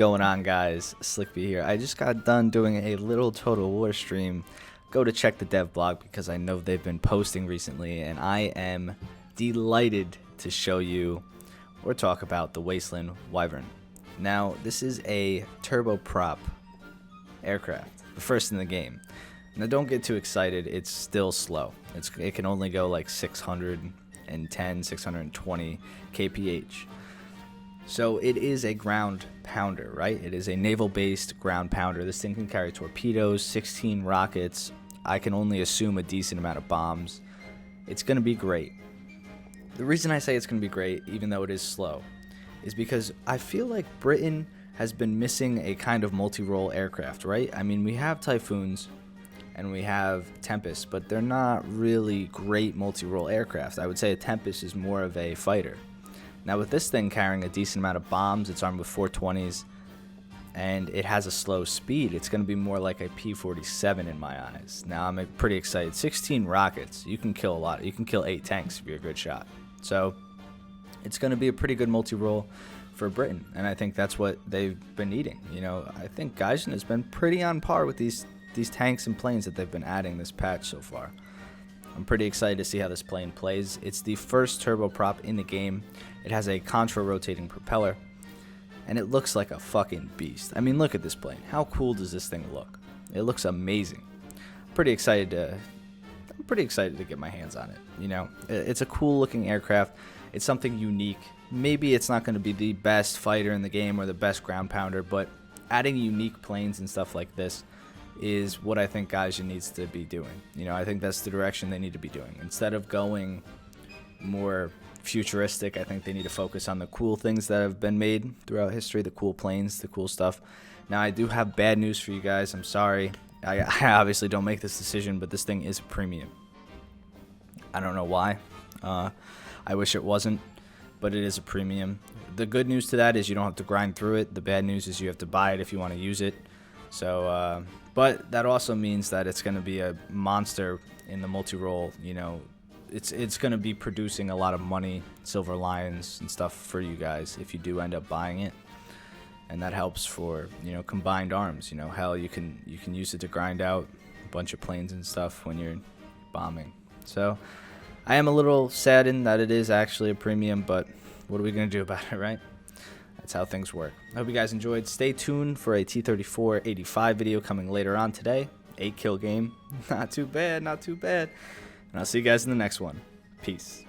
going on, guys? Slickby here. I just got done doing a little Total War stream. Go to check the dev blog because I know they've been posting recently, and I am delighted to show you or talk about the Westland Wyvern. Now, this is a turboprop aircraft, the first in the game. Now, don't get too excited. It's still slow. It can only go like 610, 620 kph. So it is a ground pounder, right? It is a naval-based ground pounder. This thing can carry torpedoes, 16 rockets. I can only assume a decent amount of bombs. It's going to be great. The reason I say it's going to be great, even though it is slow, is because I feel like Britain has been missing a kind of multi-role aircraft, right? I mean, we have Typhoons and we have Tempests, but they're not really great multi-role aircraft. I would say a Tempest is more of a fighter. Now, with this thing carrying a decent amount of bombs, it's armed with 420s, and it has a slow speed. It's going to be more like a P-47 in my eyes. Now, I'm pretty excited. 16 rockets. You can kill a lot. You can kill 8 tanks if you're a good shot. So, it's going to be a pretty good multi-role for Britain, and I think that's what they've been needing. You know, I think Gaijin has been pretty on par with these tanks and planes that they've been adding this patch so far. I'm pretty excited to see how this plane plays. It's the first turboprop in the game. It has a contra-rotating propeller, and it looks like a fucking beast. I mean, look at this plane. How cool does this thing look? It looks amazing. I'm pretty excited to get my hands on it. You know, it's a cool looking aircraft. It's something unique. Maybe it's not going to be the best fighter in the game or the best ground pounder, but adding unique planes and stuff like this is what I think Gaijin needs to be doing. You know, I think that's the direction they need to be doing. Instead of going more futuristic, I think they need to focus on the cool things that have been made throughout history, the cool planes, the cool stuff. Now, I do have bad news for you guys. I'm sorry. I obviously don't make this decision, but this thing is a premium. I don't know why. I wish it wasn't, but it is a premium. The good news to that is you don't have to grind through it. The bad news is you have to buy it if you want to use it. So, but that also means that it's going to be a monster in the multi-role. You know, it's going to be producing a lot of money, silver lions and stuff for you guys if you do end up buying it. And that helps for, you know, combined arms. You know, hell, you can use it to grind out a bunch of planes and stuff when you're bombing. So, I am a little saddened that it is actually a premium, but what are we going to do about it, right? That's how things work. I hope you guys enjoyed. Stay tuned for a T-34-85 video coming later on today. 8-kill game. Not too bad, not too bad. And I'll see you guys in the next one. Peace.